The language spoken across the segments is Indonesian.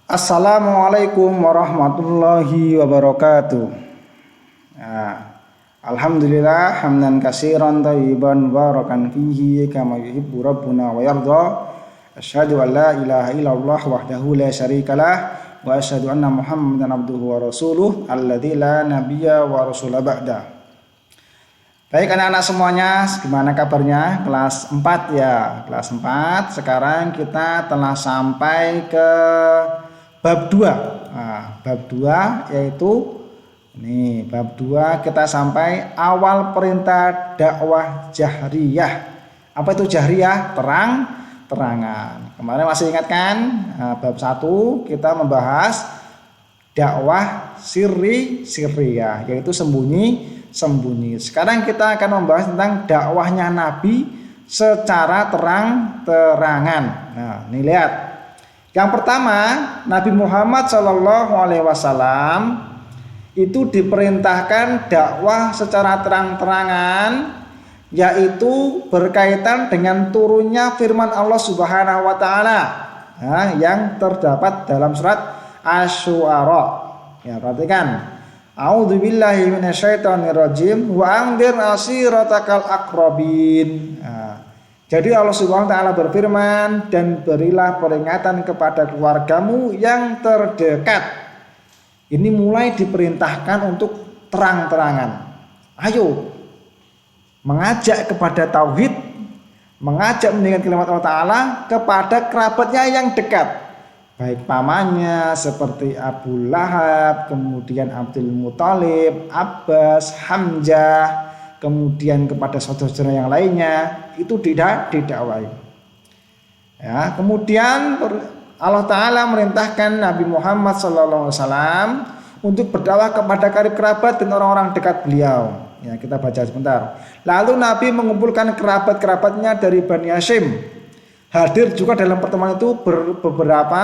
Assalamualaikum warahmatullahi wabarakatuh. Alhamdulillah hamdan katsiran thayyiban barakan fihi kama yuhibbu rabbuna wa yarda. Asyhadu an la ilaha illallah wahdahu la syarikalah wa asyhadu anna Muhammadan abduhu wa rasuluh alladzi la nabiyya wa rasula ba'da. Baik anak-anak semuanya, gimana kabarnya? Kelas 4 ya, kelas 4. Sekarang kita telah sampai ke bab 2. Bab 2 yaitu ini bab 2 kita sampai awal perintah dakwah jahriyah. Apa itu jahriyah? Terangan. Kemarin masih ingat kan? Bab 1 kita membahas dakwah sirriyah, yaitu sembunyi. Sekarang kita akan membahas tentang dakwahnya Nabi secara terang-terangan. Nah, ini lihat. Yang pertama, Nabi Muhammad SAW itu diperintahkan dakwah secara terang-terangan, yaitu berkaitan dengan turunnya firman Allah Subhanahu wa taala yang terdapat dalam surat Asy-Syu'ara. Ya, perhatikan. A'udzubillahi minasyaitonirrajim wa anzir ashiratakal aqrabin. Jadi Allah Subhanahu wa taala berfirman, dan berilah peringatan kepada keluargamu yang terdekat. Ini mulai diperintahkan untuk terang-terangan. Ayo mengajak kepada tauhid, mengajak mendengar kalimat Allah taala kepada kerabatnya yang dekat. Baik pamannya seperti Abu Lahab, kemudian Abdul Muthalib, Abbas, Hamzah, kemudian kepada saudara-saudara yang lainnya, itu tidak didakwai. Ya, kemudian Allah Ta'ala merintahkan Nabi Muhammad SAW untuk berdakwah kepada karib kerabat dan orang-orang dekat beliau. Ya, kita baca sebentar. Lalu Nabi mengumpulkan kerabat-kerabatnya dari Bani Hashim. Hadir juga dalam pertemuan itu beberapa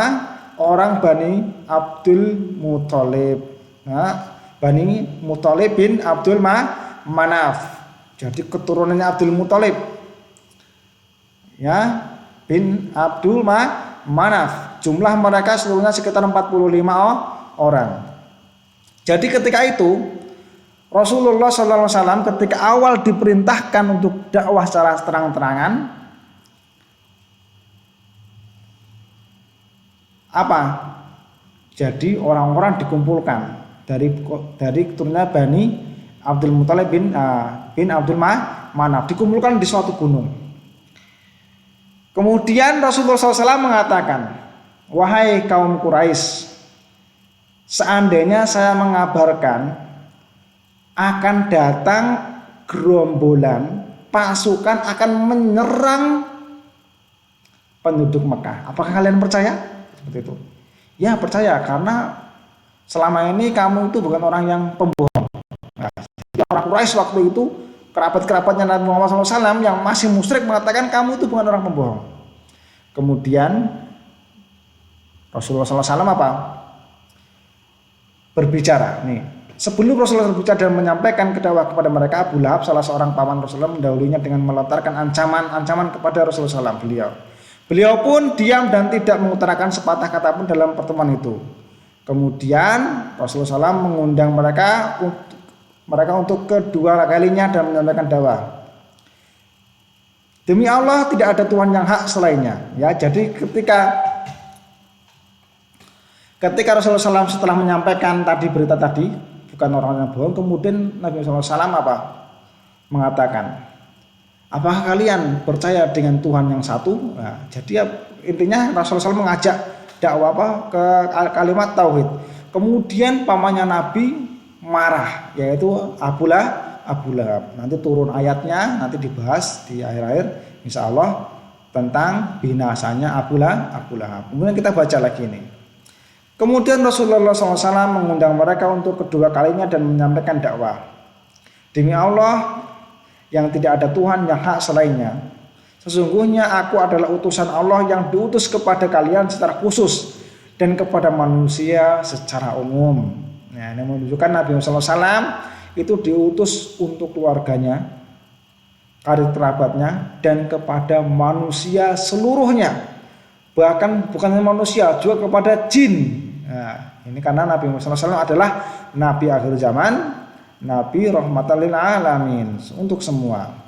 orang Bani Abdul Muthalib. Bani Muthalib bin Abdul Manaf. Jadi keturunannya Abdul Muthalib. Ya, bin Abdul Manaf. Jumlah mereka seluruhnya sekitar 45 orang. Jadi ketika itu Rasulullah SAW ketika awal diperintahkan untuk dakwah secara terang-terangan, apa? Jadi orang-orang dikumpulkan dari keturunan Bani Abdul Muthalib bin Abdul Manaf, dikumpulkan di suatu gunung. Kemudian Rasulullah SAW mengatakan, wahai kaum Quraisy, seandainya saya mengabarkan akan datang gerombolan pasukan akan menyerang penduduk Mekah, apakah kalian percaya? Seperti itu. Ya, percaya, karena selama ini kamu itu bukan orang yang pembohong. Orang Quraisy waktu itu, kerabat-kerabatnya Nabi Muhammad SAW yang masih musyrik mengatakan kamu itu bukan orang pembohong. Kemudian Rasulullah SAW apa? Berbicara. Nih, sebelum Rasulullah berbicara dan menyampaikan dakwah kepada mereka, Abu Lahab, salah seorang paman Rasulullah, mendahulunya dengan melontarkan ancaman kepada Rasulullah SAW. Beliau pun diam dan tidak mengutarakan sepatah kata pun dalam pertemuan itu. Kemudian Rasulullah SAW mengundang mereka untuk kedua kalinya dan menyampaikan dakwah. Demi Allah tidak ada Tuhan yang hak selainnya. Ya, jadi ketika Rasulullah SAW setelah menyampaikan tadi berita tadi, bukan orang yang bohong, kemudian Nabi SAW apa? Mengatakan, apakah kalian percaya dengan Tuhan yang satu? Nah, jadi intinya Rasulullah SAW mengajak dakwah ke kalimat tauhid. Kemudian pamannya Nabi marah, yaitu Abu Lahab. Nanti turun ayatnya, nanti dibahas di akhir-akhir insya Allah tentang binasanya Abu Lahab. Kemudian kita baca lagi ini. Kemudian Rasulullah SAW mengundang mereka untuk kedua kalinya dan menyampaikan dakwah. Demi Allah yang tidak ada Tuhan yang hak selainnya, sesungguhnya aku adalah utusan Allah yang diutus kepada kalian secara khusus dan kepada manusia secara umum. Nah, ini menunjukkan Nabi Muhammad SAW itu diutus untuk keluarganya, karib kerabatnya, dan kepada manusia seluruhnya. bahkan bukan manusia, juga kepada jin. Nah, ini karena Nabi Muhammad SAW adalah Nabi akhir zaman, Nabi rahmatan lil alamin untuk semua.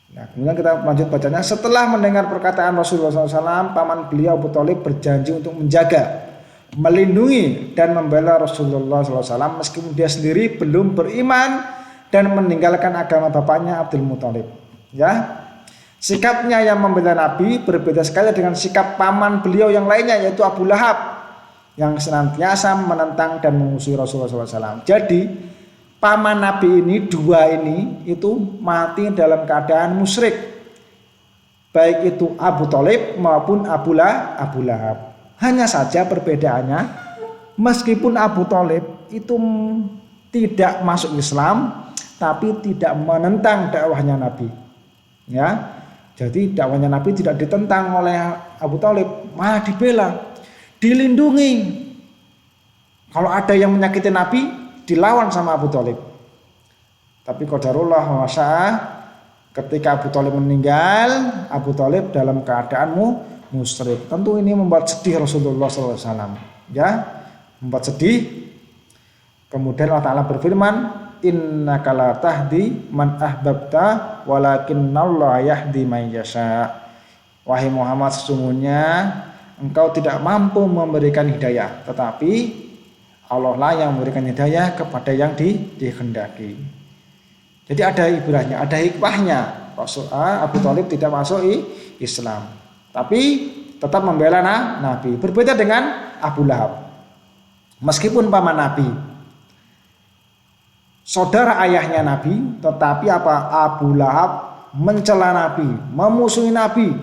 Nah, kemudian kita lanjut bacanya. Setelah mendengar perkataan Rasulullah SAW, paman beliau Abu Thalib berjanji untuk menjaga, melindungi dan membela Rasulullah SAW meskipun dia sendiri belum beriman dan meninggalkan agama bapaknya Abdul Muthalib. Ya, sikapnya yang membela Nabi berbeda sekali dengan sikap paman beliau yang lainnya, yaitu Abu Lahab yang senantiasa menentang dan memusuhi Rasulullah SAW. Jadi paman Nabi ini, dua ini itu mati dalam keadaan musyrik, baik itu Abu Thalib maupun Abu Lahab. Hanya saja perbedaannya, meskipun Abu Thalib itu tidak masuk Islam, tapi tidak menentang dakwahnya Nabi. Ya, jadi dakwahnya Nabi tidak ditentang oleh Abu Thalib, malah dibela, dilindungi. Kalau ada yang menyakiti Nabi, dilawan sama Abu Thalib. Tapi qadarullah wa syaa, ketika Abu Thalib meninggal, Abu Thalib dalam keadaanmu musyrik. Tentu ini membuat sedih Rasulullah SAW. Ya, membuat sedih. Kemudian Allah Ta'ala berfirman, innaka la tahdi man ahbabta walakinnallaha yahdi man yasha. Wahai Muhammad, sesungguhnya engkau tidak mampu memberikan hidayah, tetapi Allah lah yang memberikan hidayah kepada yang dikehendaki. Jadi ada ibrahnya, ada hikmahnya. Abu Thalib tidak masuk Islam, tapi tetap membela Nabi. Berbeda dengan Abu Lahab. Meskipun paman Nabi, saudara ayahnya Nabi, tetapi Abu Lahab mencela Nabi, memusuhi Nabi.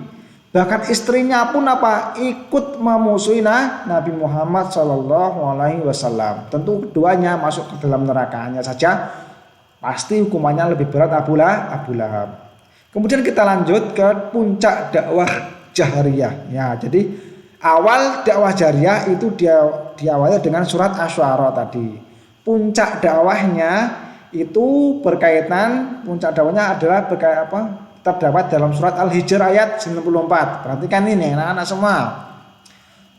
Bahkan istrinya pun ikut memusuhi Nabi Muhammad SAW. Tentu keduanya masuk ke dalam neraka. Hanya saja pasti hukumannya lebih berat Abu Lahab. Kemudian kita lanjut ke puncak dakwah jahriyah. Ya, jadi awal dakwah jahriyah itu diawali dengan surat Asy-Syu'ara tadi. Puncak dakwahnya itu berkaitan, puncak dakwahnya adalah terdapat dalam surat Al-Hijr ayat 94. Perhatikan ini anak-anak semua.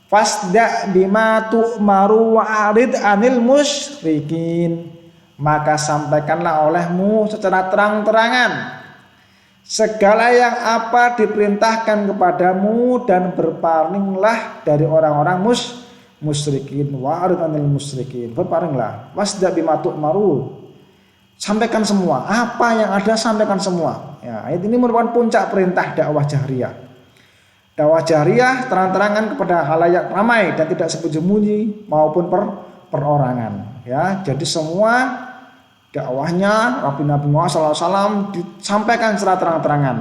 Fasda bima tu'maru wa'arid anil musyrikin. Maka sampaikanlah olehmu secara terang-terangan segala yang apa diperintahkan kepadamu dan berpalinglah dari orang-orang musyrikin. Wa'arid anil musyrikin. Berpalinglah. Fasda bima tu'maru. Sampaikan semua, apa yang ada sampaikan semua. Ya, ayat ini merupakan puncak perintah dakwah jahriyah. Dakwah jahriyah terang-terangan kepada halayak ramai dan tidak sembunyi maupun perorangan. Ya, jadi semua dakwahnya Nabi Muhammad SAW disampaikan secara terang-terangan.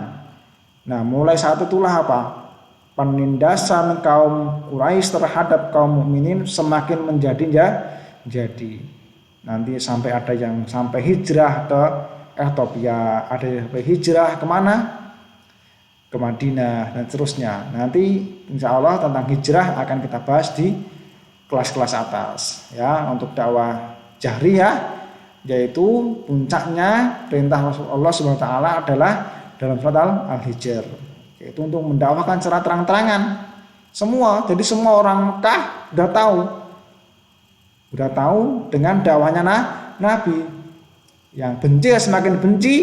Nah, mulai saat itulah penindasan kaum Quraisy terhadap kaum mukminin semakin menjadi. Nanti sampai ada yang sampai hijrah ke Ethiopia, ada yang sampai hijrah kemana? Ke Madinah dan seterusnya. Nanti insya Allah tentang hijrah akan kita bahas di kelas-kelas atas. Ya, untuk dakwah jahriyah, yaitu puncaknya perintah Allah Subhanahu Wa Taala adalah dalam surat Al-Hijr, yaitu untuk mendakwakan secara terang-terangan semua. Jadi semua orang Mekah udah tahu dengan dakwahnya Nabi. Yang benci semakin benci,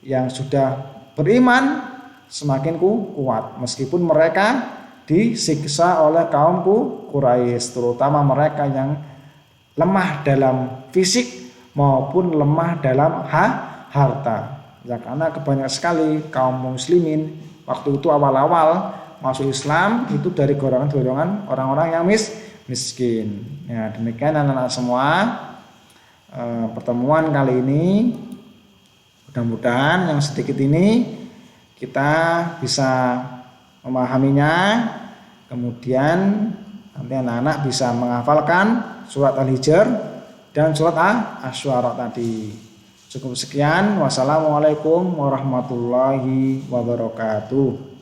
yang sudah beriman semakin kuat, meskipun mereka disiksa oleh kaum Quraisy, terutama mereka yang lemah dalam fisik maupun lemah dalam harta. Ya, karena kebanyakan sekali kaum muslimin waktu itu awal-awal masuk Islam itu dari golongan-golongan orang-orang yang miskin. Ya, demikian anak-anak semua, pertemuan kali ini mudah-mudahan yang sedikit ini kita bisa memahaminya, kemudian nanti anak-anak bisa menghafalkan surat Al-Hijr dan surat Asy-Syu'ara tadi. Cukup sekian. Wassalamualaikum warahmatullahi wabarakatuh.